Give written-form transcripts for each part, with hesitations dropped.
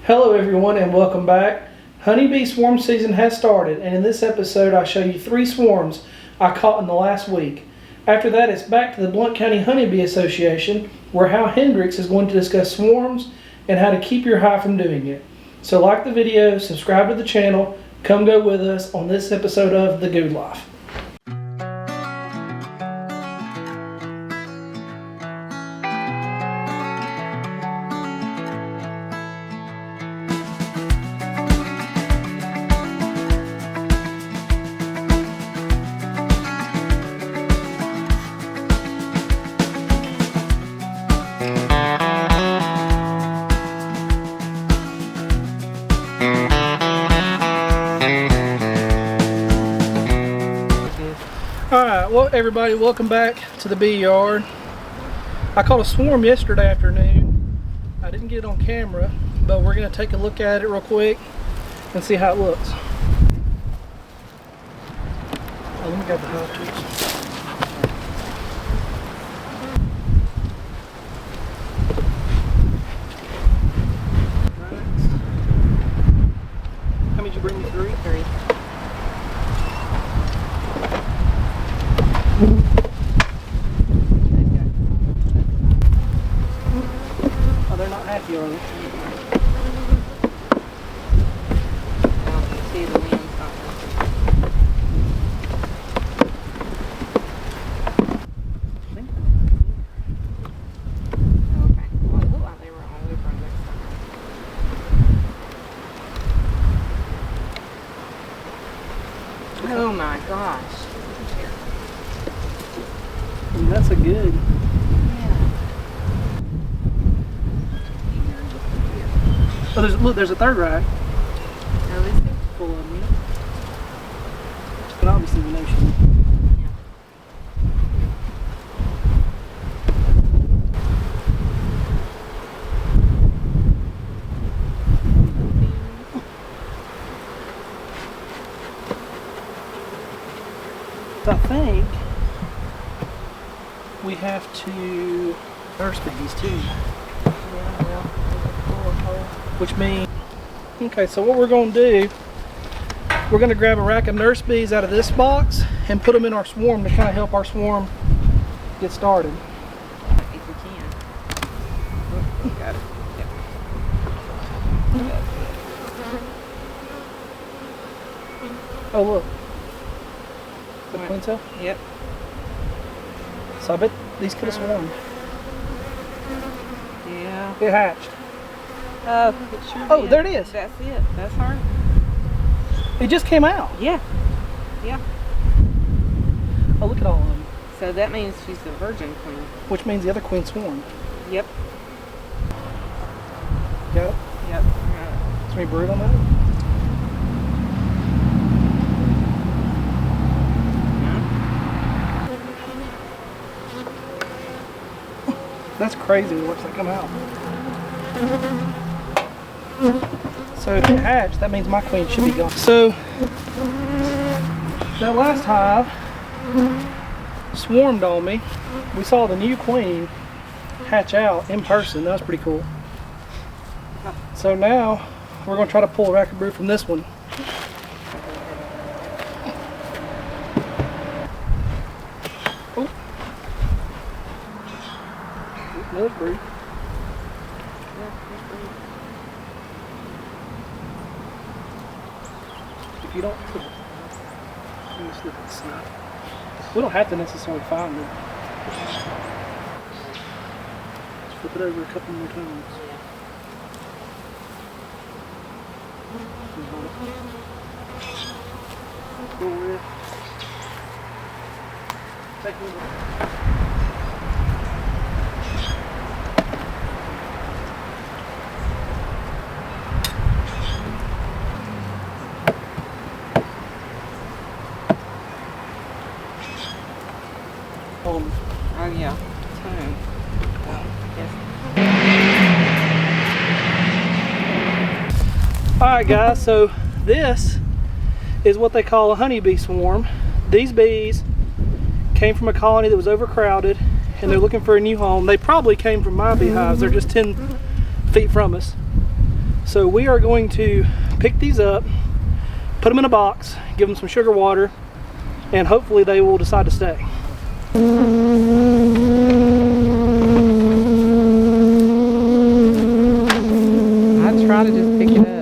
Hello everyone and welcome back. Honeybee swarm season has started, and in this episode I'll show you 3 swarms I caught in the last week. After that, it's back to the Blount County Honeybee Association, where Hal Hendrix is going to discuss swarms and how to keep your hive from doing it. So like the video, subscribe to the channel, come go with us on this episode of The Good Life. Alright, well everybody, welcome back to the bee yard. I caught a swarm yesterday afternoon. I didn't get it on camera, but we're going to take a look at it real quick and see how it looks. Oh, let me grab the hive tools. How many did you bring me? 3? 3. Oh, they're not happy, are they? Well, you see the wind's not working. Okay. Well, it looked like they were all over on this side. Oh my gosh. That's a good. Oh, there's a third rag. Oh, is there? Full of them. But obviously we know she. Yeah. I think we have to nurse bees too. Which means, okay, so what we're going to do, we're going to grab a rack of nurse bees out of this box and put them in our swarm to kind of help our swarm get started. If we can. Got it. Yep. Oh, look. The queen cell? Yep. So I bet these could have swarmed. Yeah. It hatched. It sure Oh, did. there it is. That's it. That's her. It just came out. Yeah. Yeah. Oh, look at all of them. So that means she's the virgin queen. Which means the other queen swarmed. Yep. Got it? Yep. Is there any brood on that? That's crazy to watch that come out. So if it hatched, that means my queen should be gone. So that last hive swarmed on me. We saw the new queen hatch out in person. That was pretty cool. So now we're going to try to pull a rack of brood from this one. Oh. Another brood. If you don't put it, let me just look and see. We don't have to necessarily find them. Just flip it over a couple more times. Go with. Take a little. Oh yeah. Time. Yes. Alright guys, so this is what they call a honeybee swarm. These bees came from a colony that was overcrowded and they're looking for a new home. They probably came from my beehives. They're just 10 feet from us. So we are going to pick these up, put them in a box, give them some sugar water, and hopefully they will decide to stay. I try to just pick it up.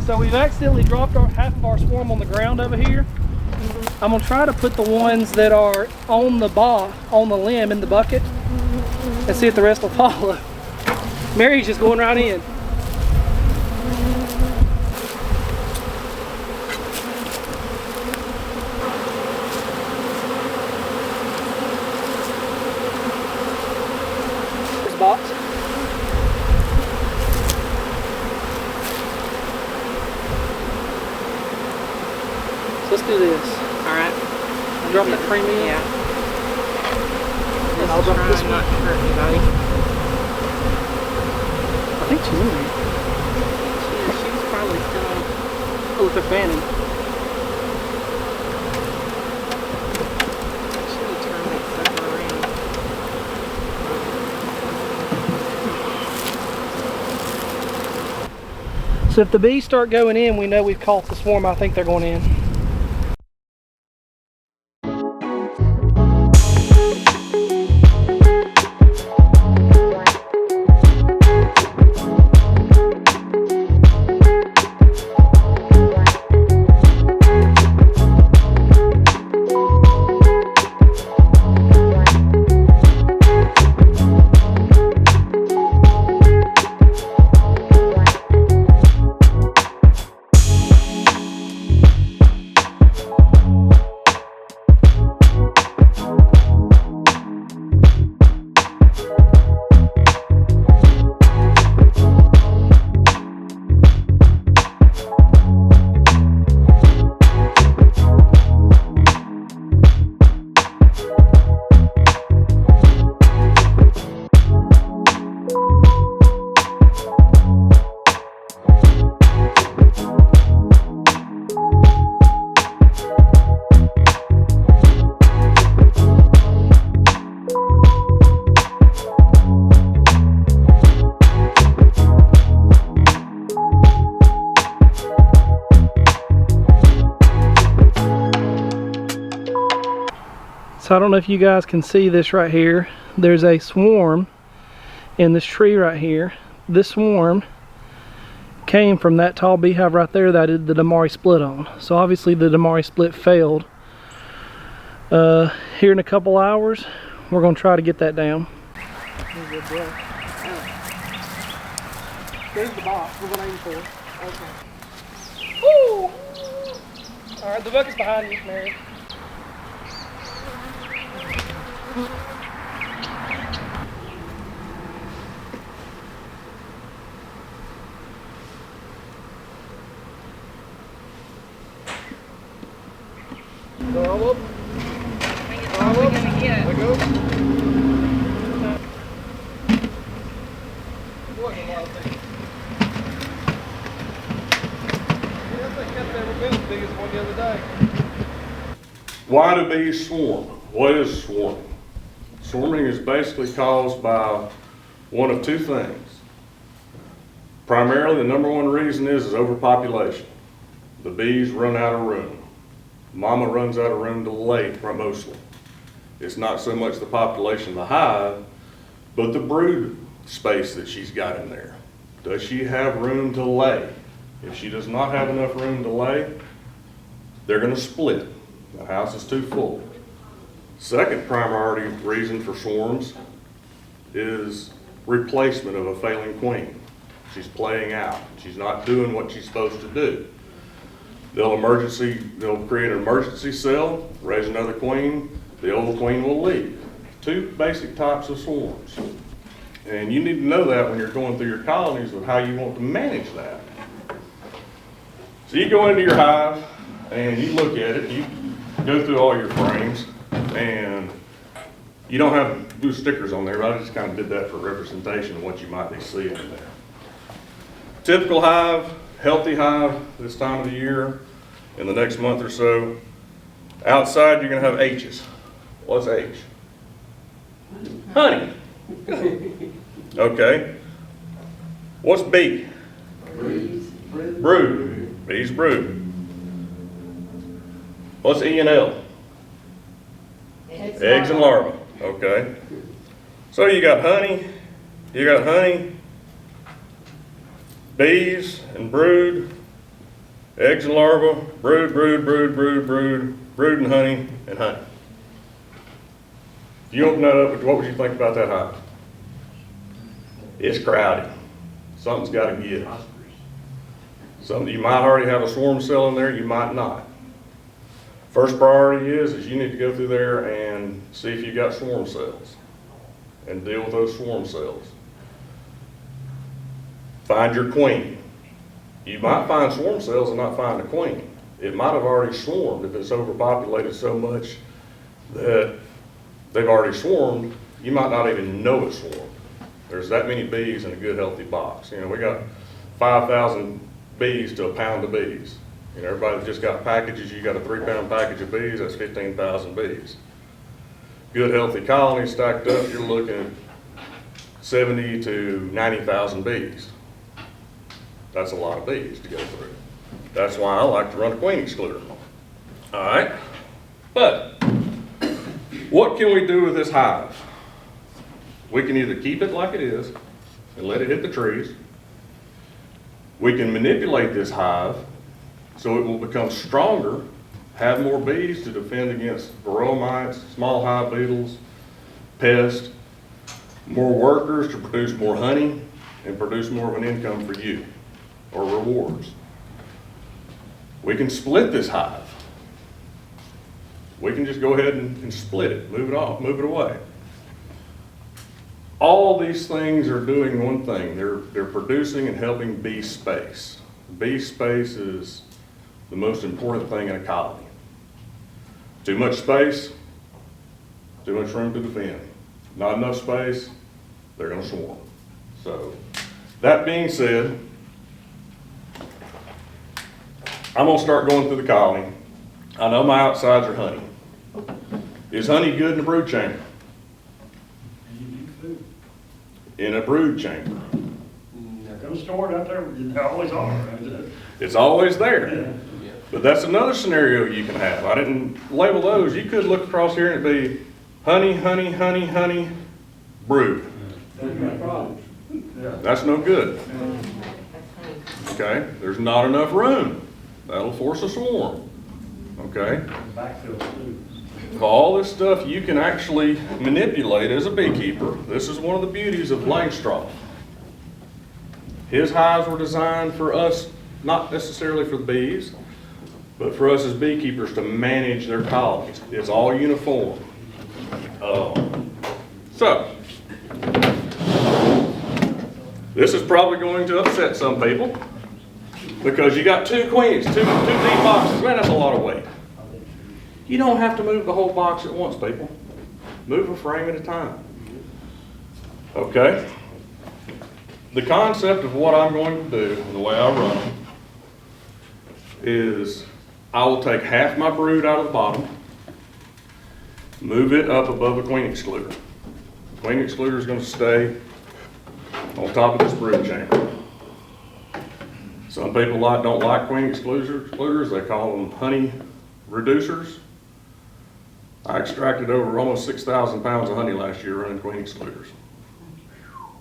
So we've accidentally dropped half of our swarm on the ground over here. I'm gonna try to put the ones that are on the limb in the bucket and see if the rest will follow. Mary's just going right in. There's a box. Let's do this. Alright. Drop that cream in. Yeah. And I'll drop this not one. to hurt anybody. I think she's in there. She was probably still on. Oh, look, they're fanning. Should have turned that sucker around. So if the bees start going in, we know we've caught the swarm. I think they're going in. So I don't know if you guys can see this right here. There's a swarm in this tree right here. This swarm came from that tall beehive right there that the Damari split on. So obviously the Damari split failed. Here in a couple hours, we're going to try to get that down. There's the box. We're going to aim for it. Okay. Woo! Alright, the bucket's behind you, Mary. Go all up. All we're gonna get. Let go. What a lot of things. Yeah, I think that's never been as big as one the other day. Why do bees swarm? What is swarming? Swarming is basically caused by one of two things. Primarily, the number one reason is overpopulation. The bees run out of room. Mama runs out of room to lay mostly. It's not so much the population of the hive, but the brood space that she's got in there. Does she have room to lay? If she does not have enough room to lay, they're going to split. The house is too full. Second primary reason for swarms is replacement of a failing queen. She's playing out. She's not doing what she's supposed to do. They'll create an emergency cell, raise another queen, the old queen will leave. Two basic types of swarms. And you need to know that when you're going through your colonies of how you want to manage that. So you go into your hive and you look at it, you go through all your frames, and You don't have blue stickers on there, but I just kind of did that for representation of what you might be seeing in there. Typical hive, healthy hive this time of the year, in the next month or so. Outside, you're gonna have H's. What's H? Honey. Okay. What's B? Brood. B's brood. What's E and L? Eggs and larvae. Okay. So you got honey, bees and brood, eggs and larvae, brood and honey, and honey. If you open that up, what would you think about that hive? It's crowded. Something's got to give. You might already have a swarm cell in there, you might not. First priority is you need to go through there and see if you got swarm cells and deal with those swarm cells. Find your queen. You might find swarm cells and not find a queen. It might have already swarmed if it's overpopulated so much that they've already swarmed. You might not even know it's swarmed. There's that many bees in a good healthy box. You know, we got 5,000 bees to a pound of bees. You know, everybody that just got packages, you got a 3-pound package of bees, that's 15,000 bees. Good healthy colonies stacked up, you're looking at 70 to 90,000 bees. That's a lot of bees to go through. That's why I like to run a queen excluder. All right, but what can we do with this hive? We can either keep it like it is and let it hit the trees. We can manipulate this hive so it will become stronger, have more bees to defend against varroa mites, small hive beetles, pests, more workers to produce more honey and produce more of an income for you or rewards. We can split this hive. We can just go ahead and split it, move it off, move it away. All these things are doing one thing. They're producing and helping bee space. Bee space is the most important thing in a colony. Too much space, too much room to defend. Not enough space, they're gonna swarm. So, that being said, I'm gonna start going through the colony. I know my outsides are honey. Is honey good in a brood chamber? In a brood chamber. Go store it out there, they always are. It's always there. But that's another scenario you can have. I didn't label those. You could look across here and it'd be honey, honey, honey, honey, brood. That's no good. Okay, there's not enough room. That'll force a swarm. Okay? All this stuff you can actually manipulate as a beekeeper. This is one of the beauties of Blount. His hives were designed for us, not necessarily for the bees, but for us as beekeepers to manage their colonies. It's all uniform. So, this is probably going to upset some people because you got two queens, two deep boxes. Man, that's a lot of weight. You don't have to move the whole box at once, people. Move a frame at a time. Okay? The concept of what I'm going to do and the way I run them is I will take half my brood out of the bottom, move it up above a queen excluder. The queen excluder is going to stay on top of this brood chamber. Some people don't like queen excluders. They call them honey reducers. I extracted over almost 6,000 pounds of honey last year running queen excluders.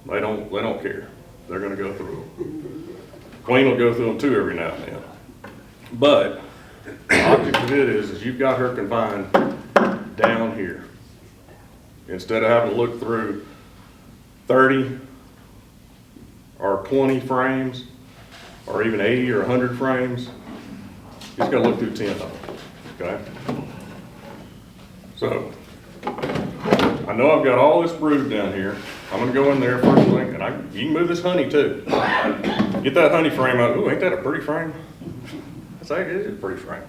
They don't care. They're going to go through them. Queen will go through them too every now and then. But the object of it is you've got her confined down here. Instead of having to look through 30 or 20 frames or even 80 or 100 frames, you just got to look through 10 of them. Okay? So, I know I've got all this brood down here. I'm going to go in there first thing, and you can move this honey too. Get that honey frame out. Ooh, ain't that a pretty frame? It is a pretty frame.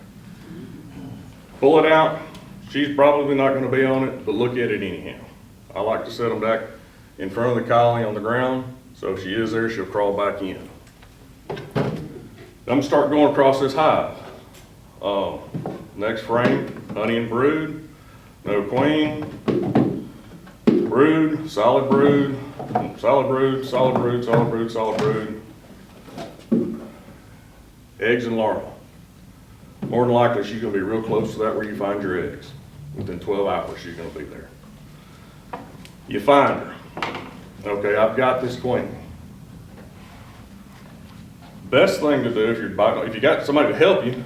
Pull it out, She's probably not gonna be on it, but look at it anyhow. I like to set them back in front of the colony on the ground, so if she is there, she'll crawl back in. I'm gonna start going across this hive. Next frame, honey and brood, no queen, brood, solid brood, solid brood, solid brood, solid brood, solid brood, eggs and larvae. More than likely, she's gonna be real close to that where you find your eggs. Within 12 hours, she's gonna be there. You find her. Okay, I've got this queen. Best thing to do if you got somebody to help you,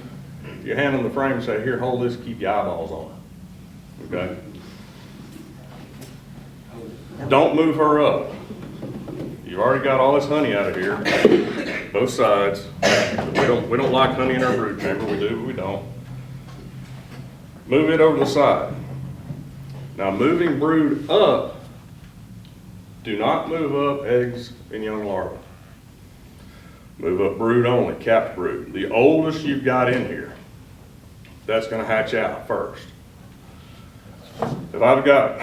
you hand them the frame and say, here, hold this, keep your eyeballs on it. Okay? Don't move her up. You've already got all this honey out of here, both sides. We don't like honey in our brood chamber. We do, but we don't. Move it over to the side. Now, moving brood up, do not move up eggs and young larvae. Move up brood only, capped brood. The oldest you've got in here, that's gonna hatch out first. If I've got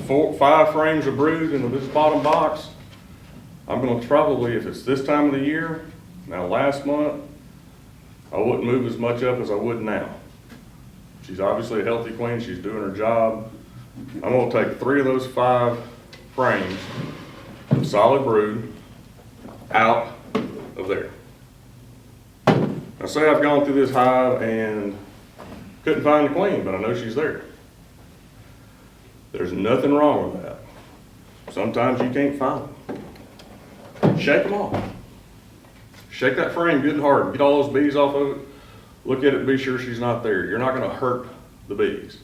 5 frames of brood in this bottom box, I'm gonna probably, if it's this time of the year, now last month, I wouldn't move as much up as I would now. She's obviously a healthy queen, she's doing her job. I'm gonna take 3 of those 5 frames of solid brood out of there. Now say I've gone through this hive and couldn't find the queen, but I know she's there. There's nothing wrong with that. Sometimes you can't find them. Shake them off. Shake that frame good and hard. Get all those bees off of it. Look at it, be sure she's not there. You're not gonna hurt the bees.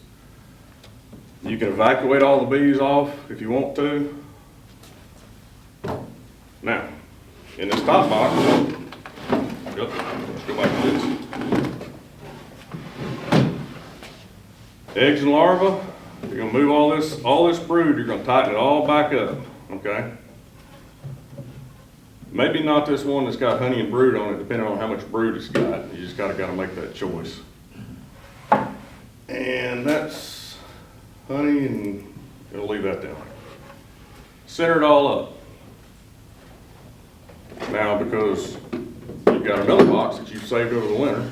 You can evacuate all the bees off if you want to. Now, in this top box, let's go back to this. Eggs and larvae, you're gonna move all this brood, you're gonna tighten it all back up, okay? Maybe not this one that's got honey and brood on it, depending on how much brood it's got. You just gotta make that choice. And that's honey, and we'll leave that down. Center it all up. Now, because you've got another box that you've saved over the winter,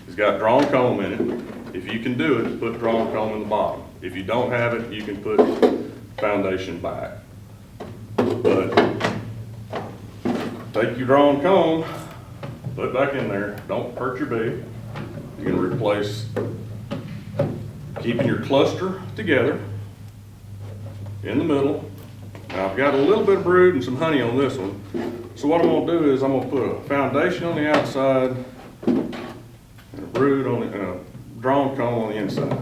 it's got drawn comb in it. If you can do it, put drawn comb in the bottom. If you don't have it, you can put foundation back. But take your drawn comb, put it back in there. Don't hurt your bee. You're going to replace keeping your cluster together in the middle. Now I've got a little bit of brood and some honey on this one. So what I'm going to do is I'm going to put a foundation on the outside and a brood on it and a drawn comb on the inside.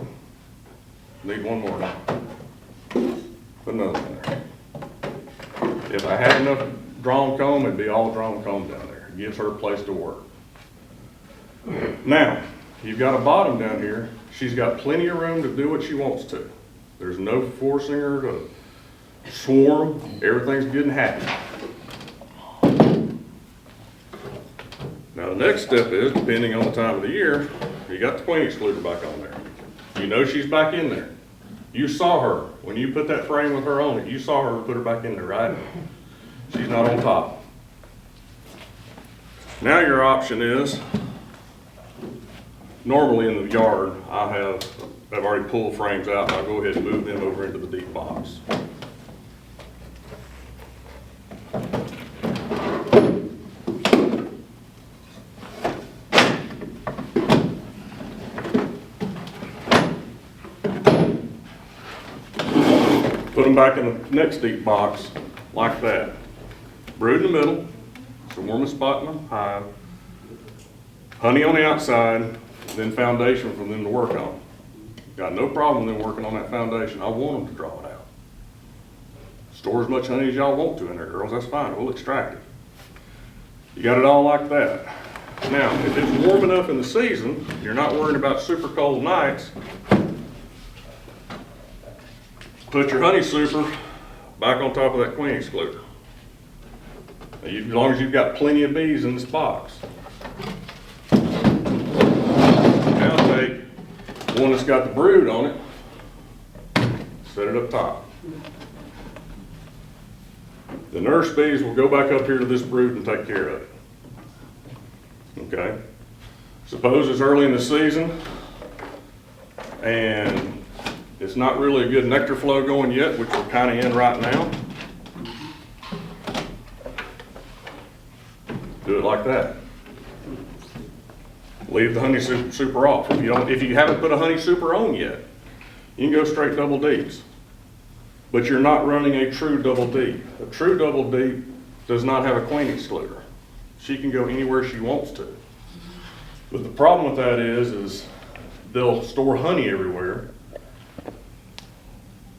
Need one more now. Put another one there. If I had enough drawn comb, it'd be all drawn comb down there. It gives her a place to work. Now, you've got a bottom down here. She's got plenty of room to do what she wants to. There's no forcing her to swarm. Everything's good and happy. Now the next step is, depending on the time of the year, you got the queen excluder back on there. You know she's back in there. You saw her. When you put that frame with her on it, you saw her put her back in there, right? She's not on top. Now your option is, normally in the yard, I've already pulled frames out, and I'll go ahead and move them over into the deep box. Put them back in the next deep box, like that. Brood in the middle, it's the warmest spot in the hive. Honey on the outside, then foundation for them to work on. Got no problem with them working on that foundation. I want them to draw it out. Store as much honey as y'all want to in there, girls, that's fine, we'll extract it. You got it all like that. Now, if it's warm enough in the season, you're not worrying about super cold nights, put your honey super back on top of that queen excluder. Now, as long as you've got plenty of bees in this box. Now take The one that's got the brood on it, set it up top. The nurse bees will go back up here to this brood and take care of it. Okay? Suppose it's early in the season and it's not really a good nectar flow going yet, which we're kind of in right now. Do it like that. Leave the honey super off. If you haven't put a honey super on yet, you can go straight double Ds. But you're not running a true double D. A true double D does not have a queen excluder. She can go anywhere she wants to. But the problem with that is they'll store honey everywhere.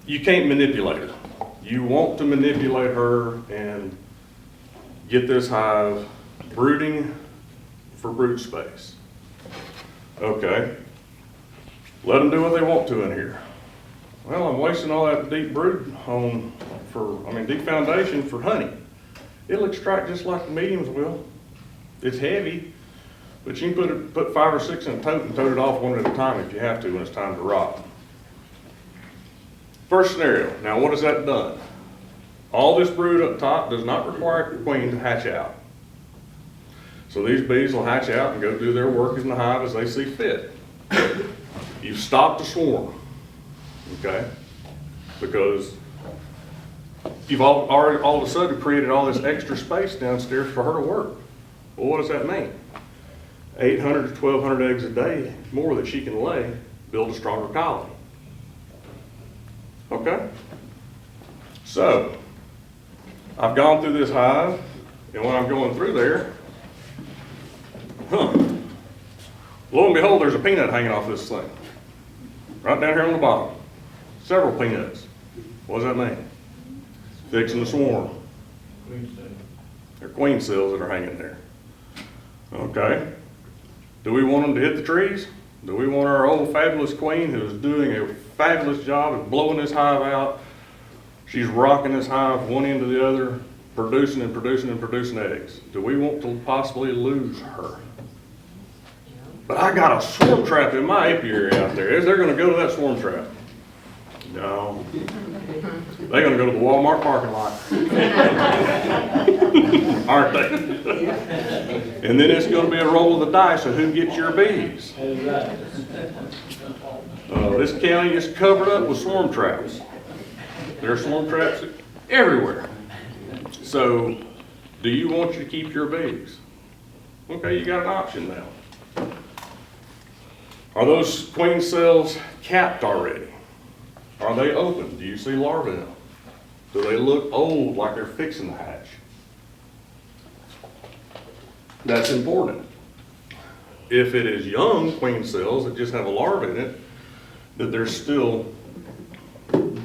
You can't manipulate her. You want to manipulate her and get this hive brooding for brood space. Okay. Let them do what they want to in here. Well, I'm wasting all that deep brood deep foundation for honey. It'll extract just like the mediums will. It's heavy, but you can put 5 or 6 in a tote and tote it off one at a time if you have to when it's time to rot. First scenario. Now, what has that done? All this brood up top does not require a queen to hatch out. So these bees will hatch out and go do their work in the hive as they see fit. You've stopped the swarm, okay? Because you've all of a sudden created all this extra space downstairs for her to work. Well, what does that mean? 800 to 1,200 eggs a day more that she can lay, build a stronger colony. Okay? So, I've gone through this hive, and when I'm going through there, lo and behold, there's a peanut hanging off this thing. Right down here on the bottom. Several peanuts. What does that mean? Fixing the swarm. They're queen cells that are hanging there. Okay. Do we want them to hit the trees? Do we want our old fabulous queen who's doing a fabulous job of blowing this hive out? She's rocking this hive one end to the other, producing and producing and producing eggs. Do we want to possibly lose her? But I got a swarm trap in my apiary out there. Is they going to go to that swarm trap? No. They're going to go to the Walmart parking lot. Aren't they? And then it's going to be a roll of the dice of who gets your bees. This county is covered up with swarm traps. There are swarm traps everywhere. So, do you want to keep your bees? Okay, you got an option now. Are those queen cells capped already? Are they open? Do you see larvae in them? Do they look old like they're fixing to hatch? That's important. If it is young queen cells that just have a larva in it, that they're still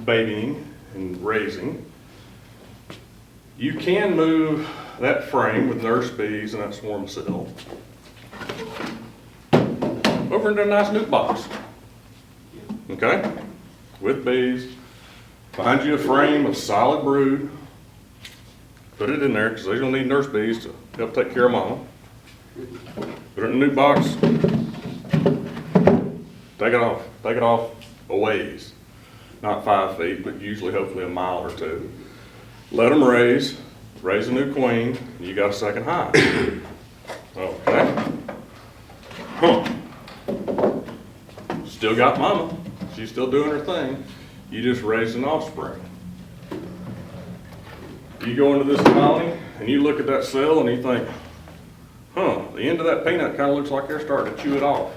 babying and raising, you can move that frame with nurse bees and that swarm cell over into a nice nuke box. Okay? With bees. Find you a frame of solid brood. Put it in there because they're going to need nurse bees to help take care of mama. Put it in a nuke box. Take it off. Take it off a ways. Not 5 feet, but usually hopefully a mile or 2. Let them raise. Raise a new queen. You got a second hive. Okay. Still got mama. She's still doing her thing. You just raised an offspring. You go into this colony and you look at that cell and you think, the end of that peanut kind of looks like they're starting to chew it off.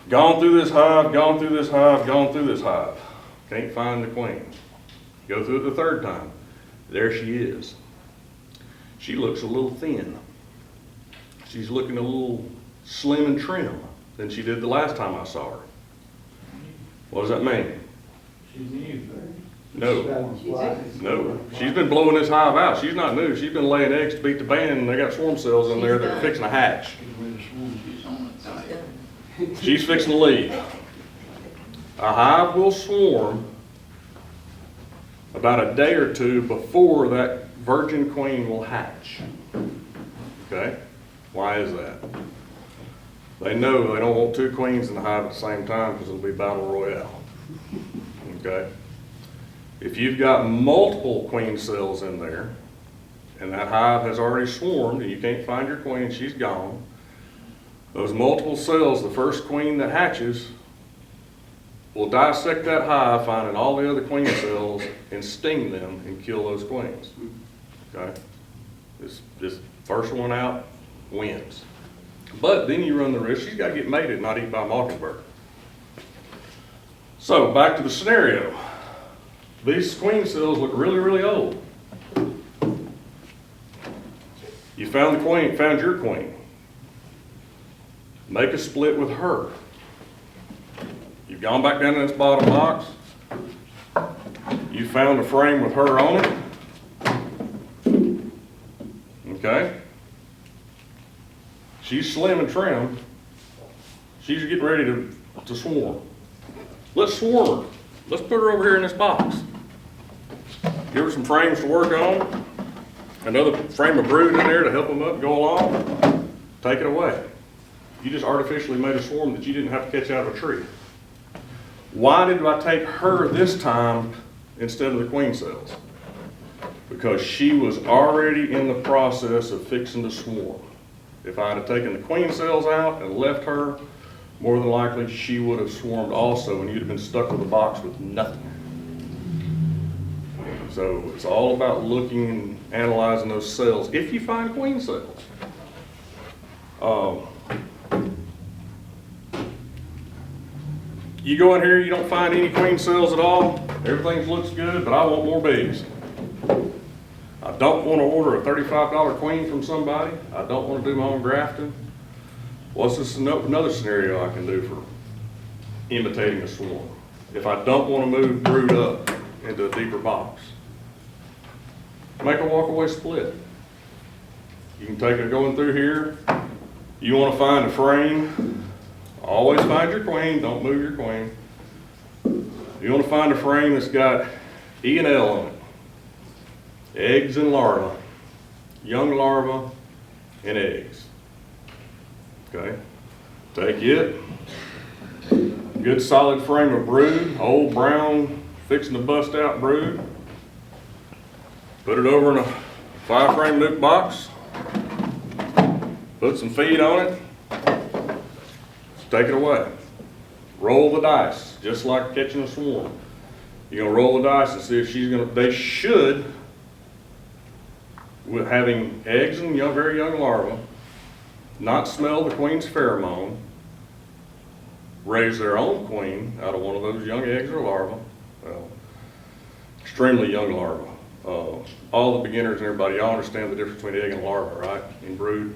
Gone through this hive, gone through this hive, gone through this hive. Can't find the queen. Go through it the third time. There she is. She looks a little thin. She's looking a little slim and trim than she did the last time I saw her. What does that mean? She's new. No. No. She's been blowing this hive out. She's not new. She's been laying eggs to beat the band, and they got swarm cells in there that are fixing to hatch. She's fixing to leave. A hive will swarm about a day or 2 before that virgin queen will hatch. Okay? Why is that? They know they don't want two queens in the hive at the same time because it'll be battle royale. Okay? If you've got multiple queen cells in there, and that hive has already swarmed and you can't find your queen, she's gone, those multiple cells, the first queen that hatches, will dissect that hive, finding all the other queen cells, and sting them and kill those queens. Okay? This first one out wins. But then you run the risk, she's got to get mated, not eaten by a mockingbird. So back to the scenario. These queen cells look really, really old. You found the queen, found your queen. Make a split with her. You've gone back down to this bottom box. You found a frame with her on it. Okay? She's slim and trim. She's getting ready to swarm. Let's swarm her. Let's put her over here in this box. Give her some frames to work on. Another frame of brood in there to help them up, go along. Take it away. You just artificially made a swarm that you didn't have to catch out of a tree. Why did I take her this time instead of the queen cells? Because she was already in the process of fixing to swarm. If I had taken the queen cells out and left her, more than likely she would have swarmed also and you'd have been stuck with a box with nothing. So it's all about looking and analyzing those cells if you find queen cells. You go in here, you don't find any queen cells at all, everything looks good, but I want more bees. I don't want to order a $35 queen from somebody. I don't want to do my own grafting. What's this another scenario I can do for imitating a swarm? If I don't want to move brood up into a deeper box, make a walk-away split. You can take it going through here. You want to find a frame. Always find your queen, don't move your queen. You want to find a frame that's got E and L on it. Eggs and larvae, young larvae and eggs. Okay, take it, good solid frame of brood, old brown, fixing to bust out brood. Put it over in a 5-frame nuke box, put some feed on it, take it away. Roll the dice, just like catching a swarm. You're gonna roll the dice and see if they should, with having eggs and very young larvae, not smell the queen's pheromone, raise their own queen out of one of those young eggs or larvae, well, extremely young larvae. All the beginners and everybody, y'all understand the difference between egg and larva, right? In brood.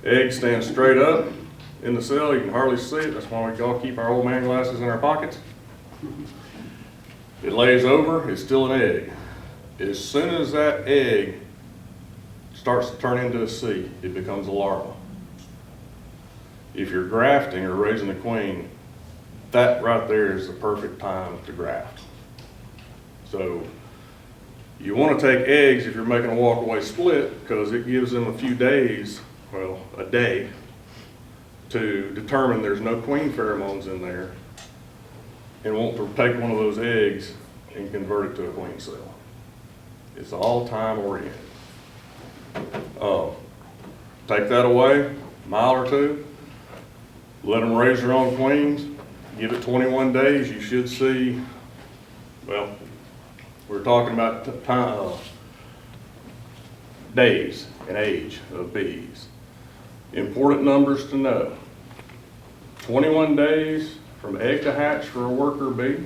Egg stands straight up in the cell, you can hardly see it, that's why we all keep our old man glasses in our pockets. It lays over, it's still an egg. As soon as that egg starts to turn into a seed, it becomes a larva. If you're grafting or raising a queen, that right there is the perfect time to graft. So you want to take eggs if you're making a walk-away split because it gives them a few days, well, a day, to determine there's no queen pheromones in there and want to take one of those eggs and convert it to a queen cell. It's all time oriented. Take that away, mile or two, let them raise their own queens, give it 21 days, you should see, well, we're talking about days and age of bees. Important numbers to know. 21 days from egg to hatch for a worker bee.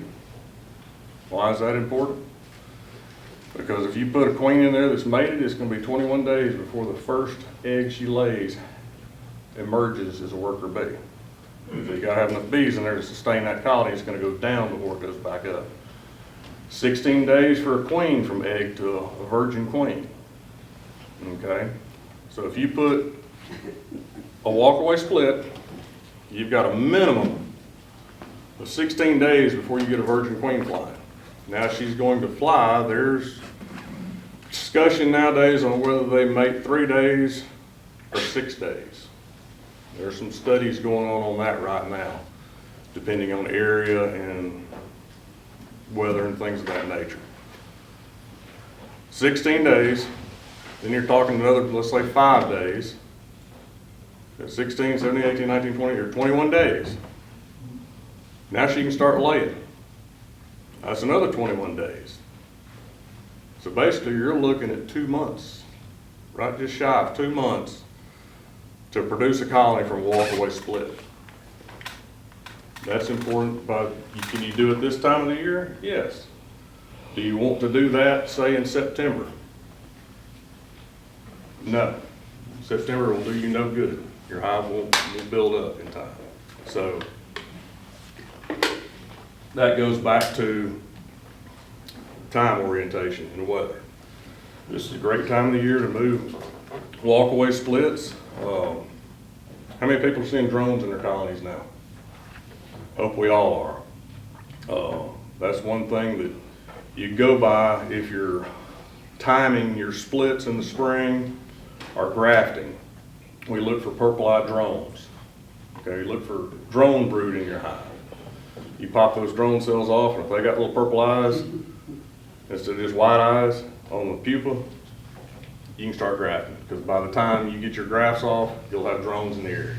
Why is that important? Because if you put a queen in there that's mated, it's going to be 21 days before the first egg she lays emerges as a worker bee. If you got to have enough bees in there to sustain that colony, it's going to go down before it goes back up. 16 days for a queen from egg to a virgin queen. Okay? So if you put a walk-away split, you've got a minimum of 16 days before you get a virgin queen flying. Now she's going to fly. There's discussion nowadays on whether they mate 3 days or 6 days. There's some studies going on that right now, depending on area and weather and things of that nature. 16 days, then you're talking another, let's say 5 days. 16, 17, 18, 19, 20, or 21 days. Now she can start laying. That's another 21 days. So basically you're looking at 2 months, right just shy of 2 months to produce a colony from a walkaway split. That's important, but can you do it this time of the year? Yes. Do you want to do that, say in September? No. September will do you no good. Your hive won't build up in time. So that goes back to time orientation and weather. This is a great time of the year to move walkaway splits. How many people are seeing drones in their colonies now? Hope we all are. That's one thing that you go by if you're timing your splits in the spring or grafting. We look for purple-eyed drones. Okay, look for drone brood in your hive. You pop those drone cells off, and if they got little purple eyes, instead of just white eyes on the pupa, you can start grafting. Because by the time you get your grafts off, you'll have drones in the area.